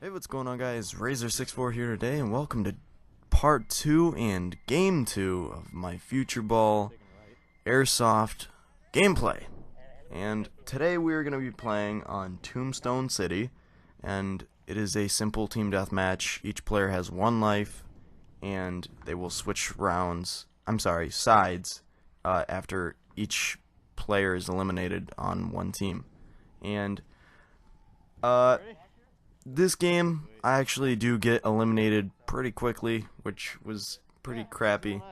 Hey, what's going on, guys? Razor64 here today, and welcome to part 2 and game 2 of my Futureball Airsoft gameplay. And today we are going to be playing on Tombstone City, and it is a simple team deathmatch. Each player has 1 life, and they will switch sides after each player is eliminated on one team. And this game, I actually do get eliminated pretty quickly, which was pretty crappy,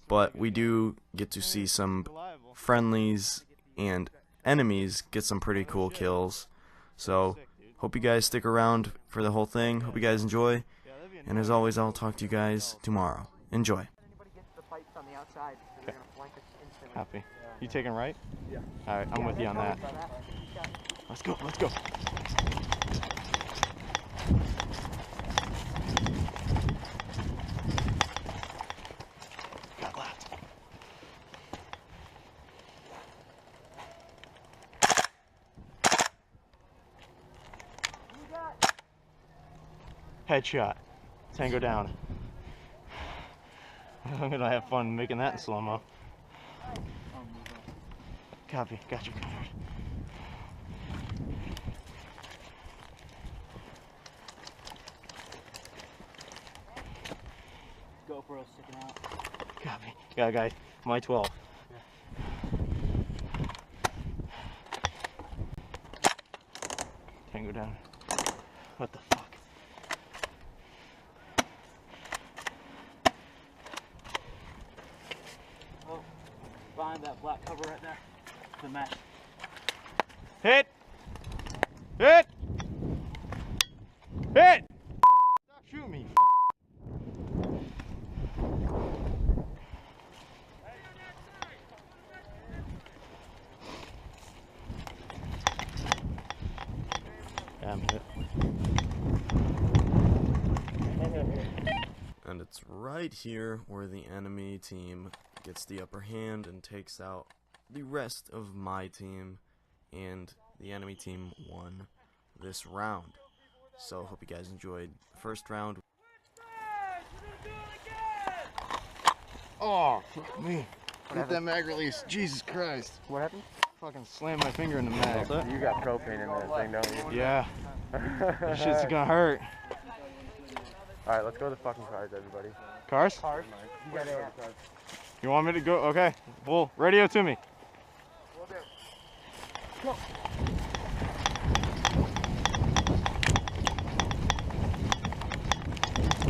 but we do get to see some friendlies and enemies get some pretty cool kills. So, hope you guys stick around for the whole thing. Hope you guys enjoy, and as always, I'll talk to you guys tomorrow. Enjoy. Okay. Happy. You taking right? Yeah. Alright, I'm with you on that. Let's go, let's go. Got left. Headshot. Tango down. I'm gonna have fun making that in slow-mo. Copy. Got you covered. GoPro sticking out. Copy. Got a guy. My 12. Yeah. Tango down. What the fuck? Oh, behind that black cover right there. The mesh. Hit! Hit! Hit! Stop shooting me. Yeah, I'm hit. And it's right here where the enemy team gets the upper hand and takes out the rest of my team, and the enemy team won this round. So hope you guys enjoyed the first round. Oh, fuck me. Get that mag release. Jesus Christ. What happened? Fucking slammed my finger in the mag. You got propane in that thing, don't you? Yeah. That shit's gonna hurt. Alright, let's go to the fucking cars, everybody. Cars? Cars. You got it. You want me to go? Okay. Well, radio to me. Go.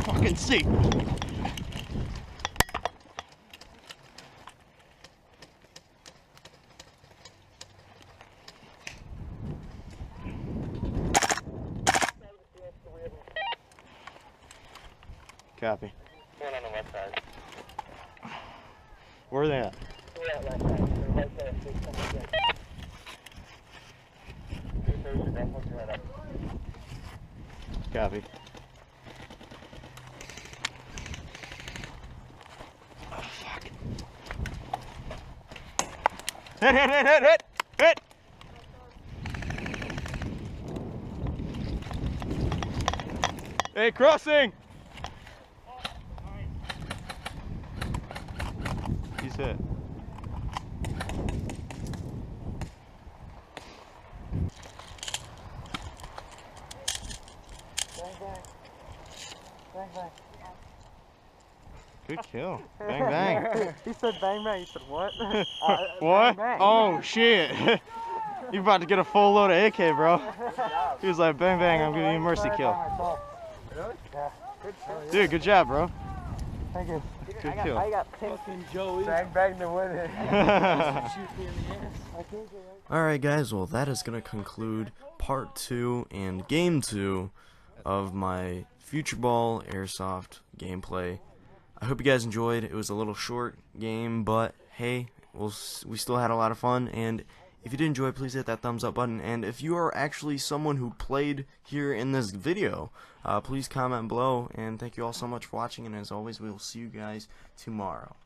Fucking see. Copy. One on the left side. Where are they at? We're at left side. They're right there. They come again. 230, don't hook right up. Copy. Oh, fuck. Hit, hit, hit, hit, hit, hit! Hey, crossing! He's hit. Bang bang. Bang bang. Good kill. Bang, bang. He said bang bang. You said what? What? Bang, bang. Oh, shit. You about to get a full load of AK, bro. He was like, bang, bang, I'm giving you a mercy kill. Really? Yeah. Good kill. Dude, good job, bro. Thank you. Good kill. I got fucking Joey. Bang bang to win it. Shoot me in the ass. Alright guys, well that is going to conclude part 2 and game 2 of my Futureball Airsoft gameplay. I hope you guys enjoyed. It was a little short game, but hey, we still had a lot of fun, and if you did enjoy, please hit that thumbs up button, and if you are actually someone who played here in this video, please comment below, and thank you all so much for watching, and as always, we will see you guys tomorrow.